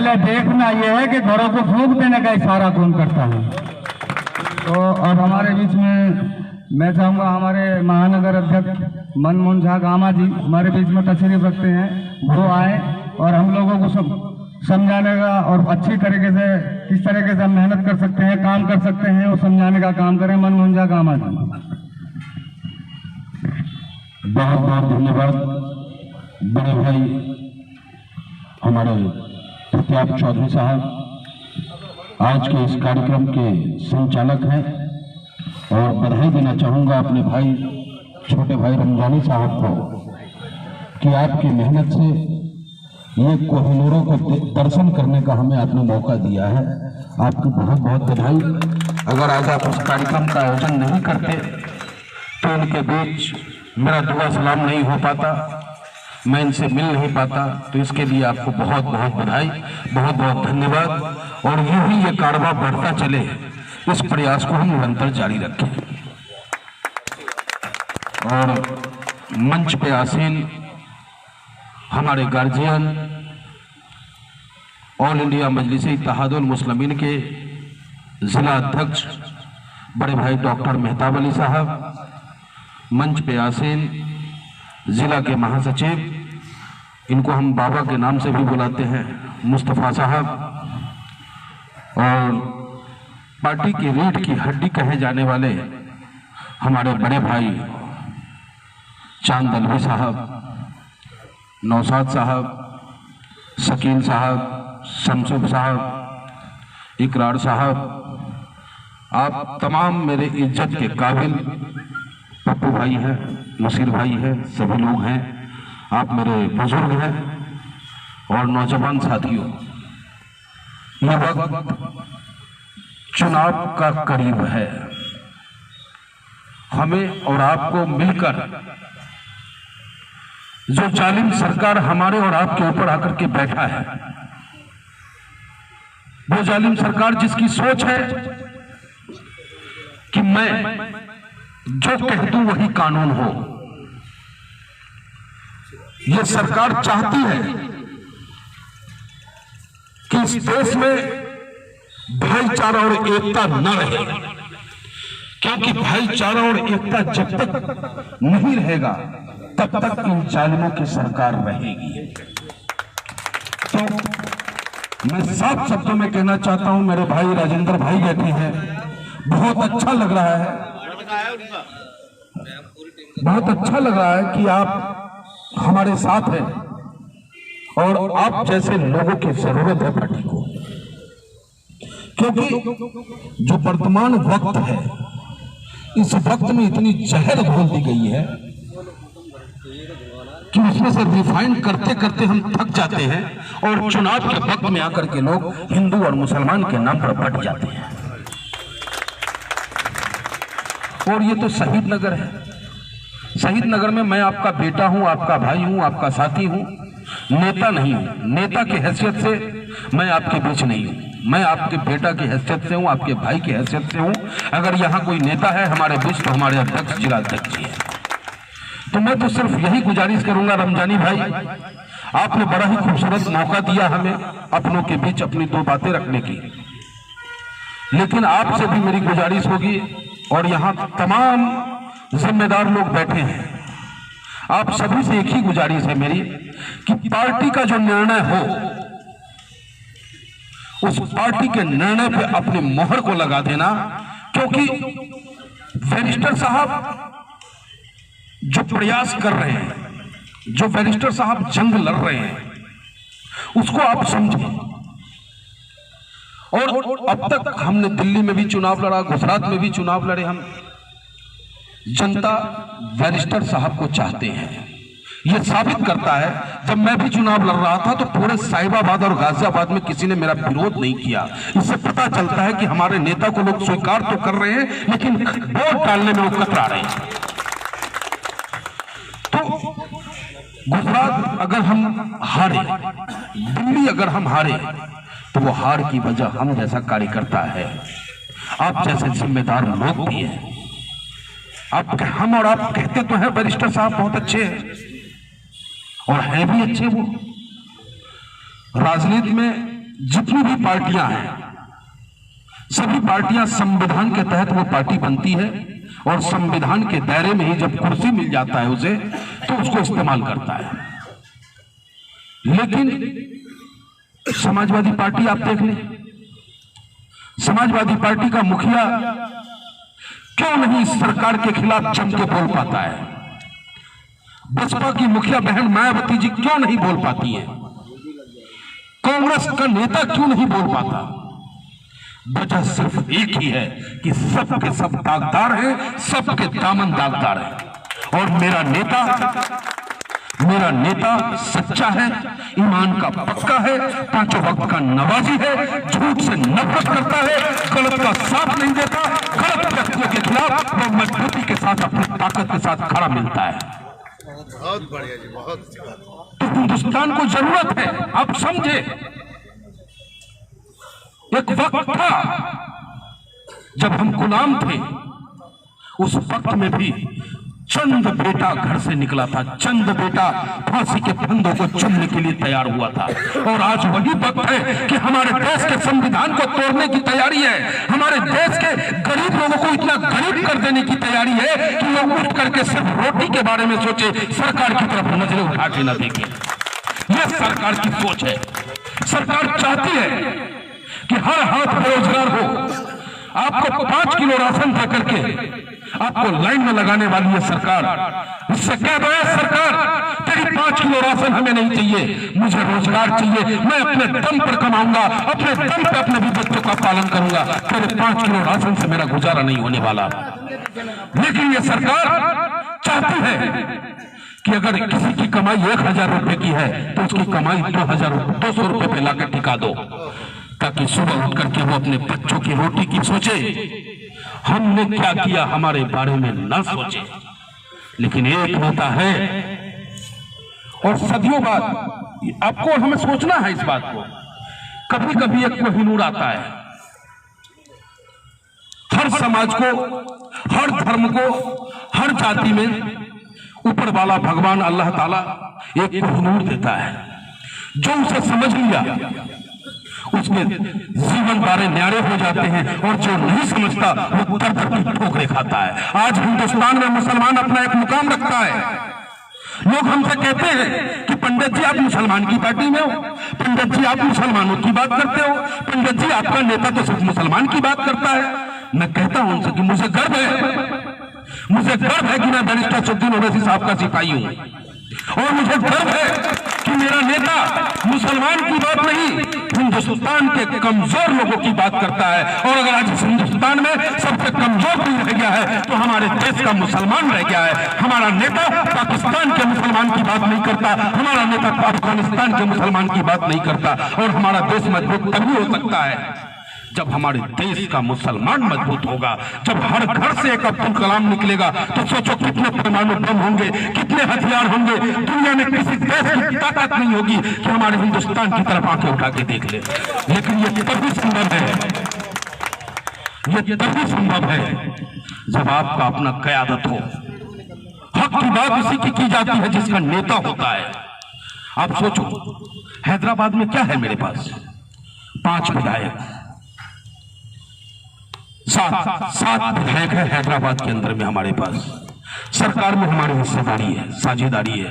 पहले देखना यह है कि घरों को फूंक देने का इशारा कौन करता है। तो अब हमारे बीच में मैं चाहूँगा हमारे महानगर अध्यक्ष मनमोहन झा गामा जी हमारे बीच में तशरीफ रखते हैं, वो आए और हम लोगों को सब समझाने का और अच्छी तरीके से किस तरीके से हम मेहनत कर सकते हैं, काम कर सकते हैं, वो समझाने का काम करें। मनमोहन झा गामा जी। बहुत बहुत धन्यवाद। बड़े भाई हमारे प्रताप चौधरी साहब आज के इस कार्यक्रम के संचालक हैं, और बधाई देना चाहूँगा अपने भाई छोटे भाई रमजानी साहब को कि आपकी मेहनत से ये कोहिनूरों को दर्शन करने का हमें आपने मौका दिया है। आपकी बहुत बहुत बधाई। अगर आज आप इस कार्यक्रम का आयोजन नहीं करते तो इनके बीच मेरा दुआ सलाम नहीं हो पाता, मैं इनसे मिल नहीं पाता। तो इसके लिए आपको बहुत बहुत बधाई, बहुत बहुत धन्यवाद। और यूं ही ये कारवां बढ़ता चले, इस प्रयास को हम निरंतर जारी रखें। और मंच पे आसीन हमारे guardian, all India Majlis Ittehadul मुस्लिमीन के जिला अध्यक्ष बड़े भाई डॉक्टर मेहताब अली साहब, मंच पे आसीन जिला के महासचिव, इनको हम बाबा के नाम से भी बुलाते हैं, मुस्तफ़ा साहब, और पार्टी की रीढ़ की हड्डी कहे जाने वाले हमारे बड़े भाई चांद अलवी साहब, नौशाद साहब, शकील साहब, शमसुब साहब, इकरार साहब, आप तमाम मेरे इज्जत के काबिल पप्पू भाई हैं, नसीर भाई हैं, सभी लोग हैं, आप मेरे बुजुर्ग हैं। और नौजवान साथियों, यह वक्त चुनाव का करीब है। हमें और आपको मिलकर जो जालिम सरकार हमारे और आपके ऊपर आकर के बैठा है, वो जालिम सरकार जिसकी सोच है कि मैं जो कह दूं वही कानून हो, ये सरकार चाहती है कि इस देश में भाईचारा और एकता न रहे, क्योंकि भाईचारा और एकता जब तक नहीं रहेगा तब तक इन जालिमों की सरकार रहेगी। तो मैं साफ शब्दों में कहना चाहता हूं, मेरे भाई राजेंद्र भाई बैठे हैं, बहुत अच्छा लग रहा है, बहुत अच्छा लग रहा है कि आप हमारे साथ हैं और आप जैसे लोगों की जरूरत है पार्टी को, क्योंकि जो वर्तमान वक्त है, इस वक्त में इतनी जहर घोल दी गई है कि उसमें से रिफाइंड करते करते हम थक जाते हैं, और चुनाव के वक्त में आकर के लोग हिंदू और मुसलमान के नाम पर बट जाते हैं। और ये तो शहीद नगर है, शहीद नगर में मैं आपका बेटा हूं, आपका भाई हूं, आपका साथी हूं, नेता नहीं हूं। नेता की हैसियत से मैं आपके बीच नहीं हूं, मैं आपके बेटा की हैसियत से हूं, आपके भाई की हैसियत से हूं। अगर यहां कोई नेता है हमारे बीच तो हमारे अध्यक्ष, जिला अध्यक्ष जी है। तो मैं तो सिर्फ यही गुजारिश करूंगा, रमजानी भाई, आपने बड़ा ही खूबसूरत मौका दिया हमें अपनों के बीच अपनी दो बातें रखने की, लेकिन आपसे भी मेरी गुजारिश होगी, और यहां तमाम जिम्मेदार लोग बैठे हैं, आप सभी से एक ही गुजारिश है मेरी कि पार्टी का जो निर्णय हो, उस पार्टी के निर्णय पे अपनी मोहर को लगा देना। क्योंकि बैरिस्टर साहब जो प्रयास कर रहे हैं, जो बैरिस्टर साहब जंग लड़ रहे हैं, उसको आप समझें। और अब तक हमने दिल्ली में भी चुनाव लड़ा, गुजरात में भी चुनाव लड़े, हम जनता बैरिस्टर साहब को चाहते हैं। यह साबित करता है, जब मैं भी चुनाव लड़ रहा था तो पूरे साहिबाबाद और गाजियाबाद में किसी ने मेरा विरोध नहीं किया। इससे पता चलता है कि हमारे नेता को लोग स्वीकार तो कर रहे हैं, लेकिन वोट डालने में वो कतरा रहे हैं। तो गुजरात अगर हम हारे, दिल्ली अगर हम हारे, तो वो हार की वजह हम जैसा कार्यकर्ता है, आप जैसे जिम्मेदार लोग भी हैं। हम और आप कहते तो हैं बैरिस्टर साहब बहुत अच्छे हैं, और हैं भी अच्छे। वो राजनीति में जितनी भी पार्टियां हैं, सभी पार्टियां संविधान के तहत वो पार्टी बनती है और संविधान के दायरे में ही जब कुर्सी मिल जाता है उसे, तो उसको इस्तेमाल करता है। लेकिन समाजवादी पार्टी आप देख लें, समाजवादी पार्टी का मुखिया क्यों नहीं सरकार के खिलाफ जम के बोल पाता है? बसपा की मुखिया बहन मायावती जी क्यों नहीं बोल पाती है? कांग्रेस का नेता क्यों नहीं बोल पाता? वजह सिर्फ एक ही है कि सब के सब दागदार हैं, सबके दामन दागदार हैं। और मेरा नेता सच्चा है, ईमान का पक्का है, पांचों वक्त का नवाजी है, झूठ से नफरत करता है, गलत का साथ नहीं देता, गलत व्यक्तियों के खिलाफ वो मजबूती के साथ अपनी ताकत के साथ खड़ा मिलता है। बहुत बढ़िया जी, बहुत। तो हिंदुस्तान को जरूरत है, आप समझे। एक वक्त था जब हम गुलाम थे, उस वक्त में भी चंद बेटा घर से निकला था, चंद बेटा फांसी के फंदों को चुनने के लिए तैयार हुआ था। और आज वही वक्त है कि हमारे देश के संविधान को तोड़ने की तैयारी है, हमारे देश के गरीब लोगों को इतना गरीब कर देने की तैयारी है कि लोग उठ करके सिर्फ रोटी के बारे में सोचे, सरकार की तरफ नजरें उठा के न देखें। यह सरकार की सोच है। सरकार चाहती है कि हर हाथ बेरोजगार हो। आपको 5 किलो राशन दे करके आपको लाइन में लगाने वाली है सरकार। इससे कह दो सरकार, तेरी 5 किलो राशन हमें नहीं चाहिए, मुझे रोजगार चाहिए, मैं अपने दम पर कमाऊंगा, अपने दम पे अपने भी बच्चों का पालन करूंगा, तेरे 5 किलो राशन से मेरा गुजारा नहीं होने वाला। लेकिन ये सरकार चाहती है कि अगर किसी की कमाई 1000 रुपए की है तो उसकी कमाई 200 रुपए पे लाकर टिका दो, ताकि सुबह उठ करके वो अपने बच्चों की रोटी की सोचे, हमने क्या किया हमारे बारे में ना सोचे। लेकिन एक होता है, और सदियों बाद आपको और हमें सोचना है इस बात को। कभी कभी एक कोहिनूर आता है, हर समाज को, हर धर्म को, हर जाति में ऊपर वाला भगवान अल्लाह ताला एक कोहिनूर देता है। जो उसे समझ लिया उसके जीवन बारे न्यारे हो जाते हैं, और जो नहीं समझता वो दर दर की ठोकरें खाता है। आज हिंदुस्तान में मुसलमान अपना एक मुकाम रखता है। लोग हमसे कहते हैं कि पंडित जी आप मुसलमान की पार्टी में हो, पंडित जी आप मुसलमानों की बात करते हो, पंडित जी आपका नेता तो सिर्फ मुसलमान की बात करता है। मैं कहता हूं उनसे कि मुझे गर्व है कि मैं बैरिस्टर असदुद्दीन ओवैसी साहब का सिपाही हूं, और मुझे गर्व है कि मेरा नेता मुसलमान की बात नहीं, हिंदुस्तान के कमजोर लोगों की बात करता है। और अगर आज हिंदुस्तान में सबसे कमजोर कोई रह गया है तो हमारे देश का मुसलमान रह गया है। हमारा नेता पाकिस्तान के मुसलमान की बात नहीं करता, हमारा नेता अफगानिस्तान के मुसलमान की बात नहीं करता। और हमारा देश मजबूत तभी हो सकता है जब हमारे देश का मुसलमान मजबूत होगा, जब हर घर से एक अब्दुल कलाम निकलेगा। तो सोचो कितने परमाणु बम होंगे, कितने हथियार होंगे, दुनिया में किसी देश की ताकत नहीं होगी कि हमारे हिंदुस्तान की तरफ आंखें उठा के देख ले। लेकिन ये तभी संभव है जब आपका अपना क़यादत हो। हक की बात उसी की जाती है जिसका नेता होता है। आप सोचो, हैदराबाद में क्या है मेरे पास? 5 विधायक, 7 विधायक है हैदराबाद के अंदर में हमारे पास। सरकार में हमारी हिस्सेदारी है, साझेदारी है।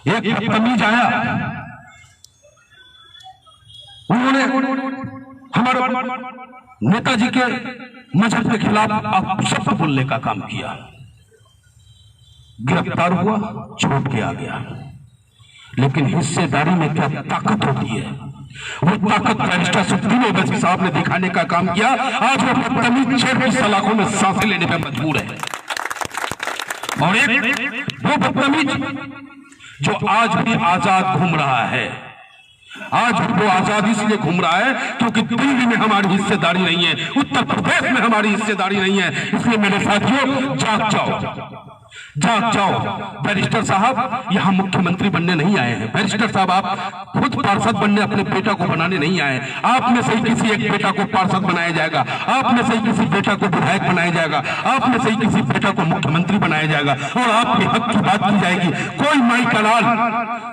एक तमीज आया, उन्होंने हमारे नेताजी के मजहब के खिलाफ अपशब्द बोलने का काम किया, गिरफ्तार हुआ, छोड़ के आ गया। लेकिन हिस्सेदारी में क्या ताकत होती है, वो ताकत बैरिस्टर असदुद्दीन ओवैसी साहब ने दिखाने का काम किया। आज वो बदतमीज शेर की सलाखों में सांसें लेने पर मजबूर है। और एक वो बदतमीज जो आज भी आजाद घूम रहा है, आज वो आजादी इसलिए घूम रहा है क्योंकि दिल्ली में हमारी हिस्सेदारी नहीं है, उत्तर प्रदेश में हमारी हिस्सेदारी नहीं है। इसलिए मेरे साथियों, जाग जाओ, जाग जाओ बैरिस्टर साहब, यहाँ मुख्यमंत्री बनने नहीं आए हैं। बैरिस्टर साहब आप खुद पार्षद बनने अपने बेटा को बनाने नहीं आए। आप में से ही किसी एक बेटा को पार्षद बनाया जाएगा, आप में से ही किसी बेटा को विधायक बनाया जाएगा, आप में से ही किसी बेटा को मुख्यमंत्री बनाया जाएगा और आपके हक की बात की जाएगी। कोई माई का लाल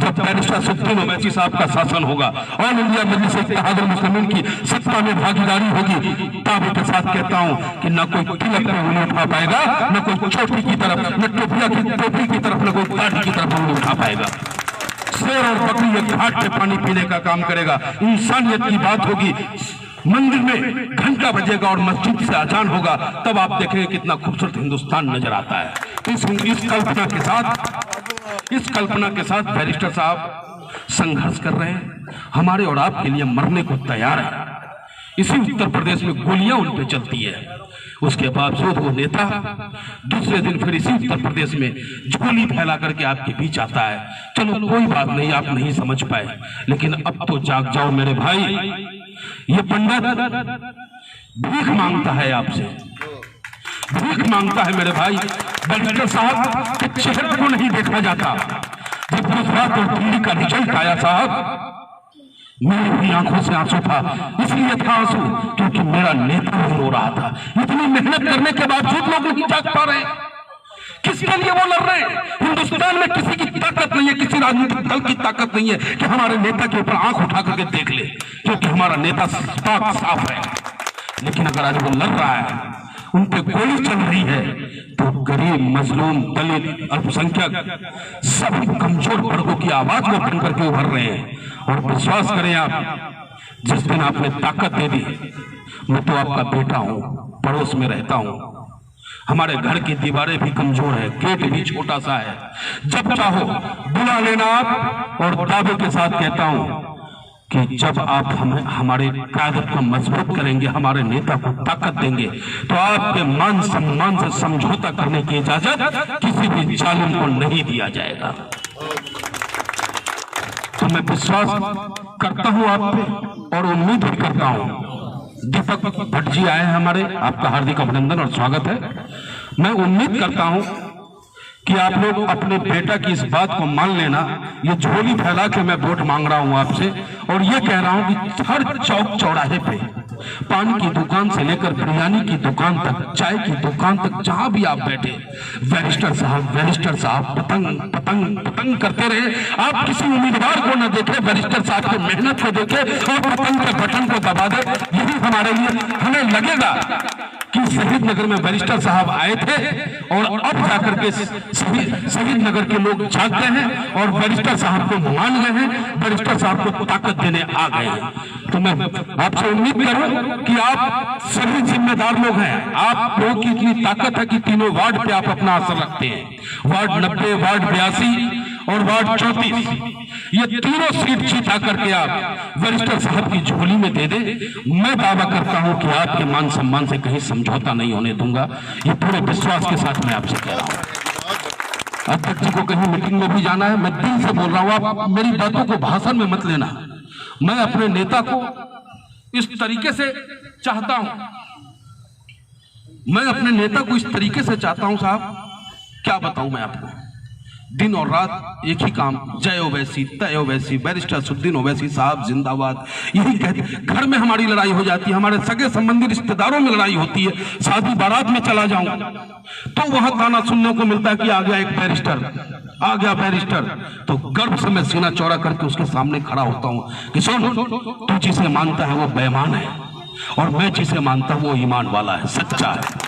जब बैरिस्टर सुप्रीम ओवैसी साहब का शासन होगा, ऑल इंडिया मजलिस इत्तेहादुल मुस्लिमीन की सत्ता में भागीदारी होगी, दावे के साथ कहता हूं कि न कोई तिलक पे उंगली उठा पाएगा, न कोई चोटी की तरफ, न टोपिया की टोपी की तरफ, न कोई दाढ़ी की तरफ उंगली उठा पाएगा। शेर और बकरी एक घाट पे पानी पीने का काम करेगा। इंसानियत की बात होगी। मंदिर में घंटा बजेगा और मस्जिद से अजान होगा, तब आप देखेंगे कितना खूबसूरत हिंदुस्तान नजर आता है। इस कल्पना के साथ बैरिस्टर साहब संघर्ष कर रहे हैं, हमारे और आपके लिए मरने को तैयार है। इसी उत्तर प्रदेश में गोलियां उन पे चलती है, उसके बावजूद वो नेता दूसरे दिन फिर इसी उत्तर प्रदेश में झोली फैला करके आपके बीच आता है। चलो कोई बात नहीं, आप नहीं समझ पाए, लेकिन अब तो जाग जाओ मेरे भाई। ये पंडित भीख मांगता है आपसे, भीख मांगता है मेरे भाई। बैरिस्टर साहब के चेहरे को नहीं देखा जाता। जब गुजरात और दिल्ली का रिजल्ट आया साहब, मेरी भी आंखों से आंसू था। इसलिए था आंसू क्योंकि मेरा नेता रो रहा था। इतनी मेहनत करने के बावजूद लोग नहीं जाग पा रहे। किसके लिए वो लड़ रहे हैं? हिंदुस्तान में किसी की ताकत नहीं है, किसी राजनीतिक दल की ताकत नहीं है कि हमारे नेता के ऊपर आंख उठा करके देख ले, क्योंकि हमारा नेता साफ है। लेकिन अगर आज वो लड़ रहा है, उन पे गोली चल रही है, तो गरीब, मजलूम, दलित, अल्पसंख्यक सभी कमजोर वर्गों की आवाज को बन करके उभर रहे हैं। और विश्वास करें आप, जिस दिन आपने ताकत दे दी, मैं तो आपका बेटा हूं, पड़ोस में रहता हूं, हमारे घर की दीवारें भी कमजोर है, गेट भी छोटा सा है, जब चाहो बुला लेना आप। और दावे के साथ कहता हूं कि जब आप हमारे कायदत को मजबूत करेंगे, हमारे नेता को ताकत देंगे, तो आपके मान सम्मान से समझौता करने की इजाजत किसी भी जालिम को नहीं दिया जाएगा। तो मैं विश्वास करता हूं आप पे और उम्मीद भी करता हूं। दीपक भट्ट जी आए हैं हमारे, आपका हार्दिक अभिनंदन और स्वागत है। मैं उम्मीद करता हूं कि आप लोग अपने बेटा की इस बात को मान लेना। ये झोली फैला के मैं वोट मांग रहा हूं आपसे, और ये कह रहा हूं कि हर चौक चौराहे पे, पान की दुकान से लेकर बिरयानी की दुकान तक, चाय की दुकान तक, जहां भी आप बैठे, बैरिस्टर साहब पतंग पतंग पतंग करते रहे। आप किसी उम्मीदवार को न देखे, बैरिस्टर साहब की मेहनत को देखे और पतंग के बटन को दबा दे। यही हमारे लिए, हमें लगेगा कि शहीद नगर में बैरिस्टर साहब आए थे और अब जाकर के शहीद नगर के लोग जाग गए हैं और बैरिस्टर साहब को मान गए हैं, बैरिस्टर साहब को ताकत देने आ गए हैं। तो मैं आपसे उम्मीद करूं कि आप सभी जिम्मेदार लोग हैं, आप लोगों की इतनी ताकत है कि तीनों वार्ड पे आप अपना असर रखते हैं। वार्ड 90, वार्ड 82 और वार्ड 34, ये तीनों सीट जीता करके आप बैरिस्टर साहब की झोली में दे दे। मैं दावा करता हूं कि आपके मान सम्मान से कहीं समझौता नहीं होने दूंगा। ये पूरे विश्वास के साथ मैं आपसे कह रहा हूं। अध्यक्ष जी को कहीं मीटिंग में भी जाना है, मैं दिल से बोल रहा हूं, आप मेरी बातों को भाषण में मत लेना। मैं अपने नेता को इस तरीके से चाहता हूं, मैं अपने नेता को इस तरीके से चाहता हूं साहब, क्या बताऊं मैं आपको। दिन और रात एक ही काम, जय ओवैसी, तय ओवैसी, बैरिस्टर सुप्रीम ओवैसी साहब जिंदाबाद, यही कहते। घर में हमारी लड़ाई हो जाती है, हमारे सगे संबंधी रिश्तेदारों में लड़ाई होती है। शादी बारात में चला जाऊं तो वहां ताना सुनने को मिलता है कि आ गया एक बैरिस्टर, आ गया बैरिस्टर। तो गर्व से मैं सीना चौड़ा करके उसके सामने खड़ा होता हूं कि सुन, तू जिसे मानता है वो बेईमान है और मैं जिसे मानता हूं वो ईमान वाला है, सच्चा है।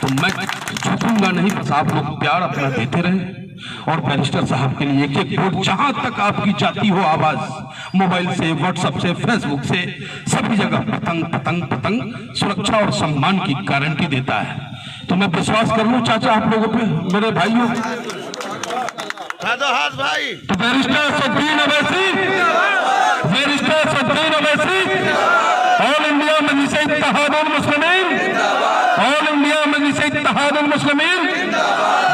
तो मैं झुकूंगा नहीं, बस आप लोग प्यार अपना देते रहे और बैरिस्टर साहब के लिए एक एक वोट, जहां तक आपकी जाती हो आवाज, मोबाइल से, व्हाट्सएप से, फेसबुक से, सभी जगह पतंग पतंग पतंग, सुरक्षा और सम्मान की गारंटी देता है। तो मैं विश्वास कर लूं चाचा आप लोगों पे, मेरे भाइयों। भाई तो बैरिस्टर सुप्रीम ओवैसी, बैरिस्टर सुप्रीम Owaisi, all India Majlis Ittehadul Muslimeen, all India Majlis Ittehadul Muslimeen,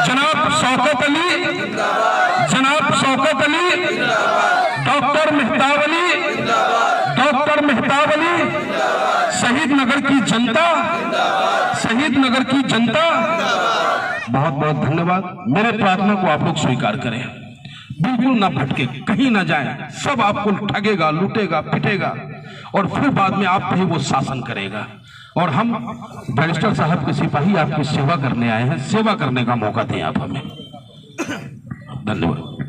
जनाब शौकत अली, जनाब शौकत अली, डॉक्टर मेहताब अली, डॉक्टर मेहताब अली, शहीद नगर की जनता, शहीद नगर की जनता, बहुत बहुत धन्यवाद। मेरे प्रार्थना को आप लोग स्वीकार करें, बिल्कुल ना भटके, कहीं ना जाए। सब आपको ठगेगा, लूटेगा, पिटेगा और फिर बाद में आप पे ही वो शासन करेगा। और हम बैरिस्टर साहब के सिपाही आपकी सेवा करने आए हैं, सेवा करने का मौका दें आप हमें। धन्यवाद।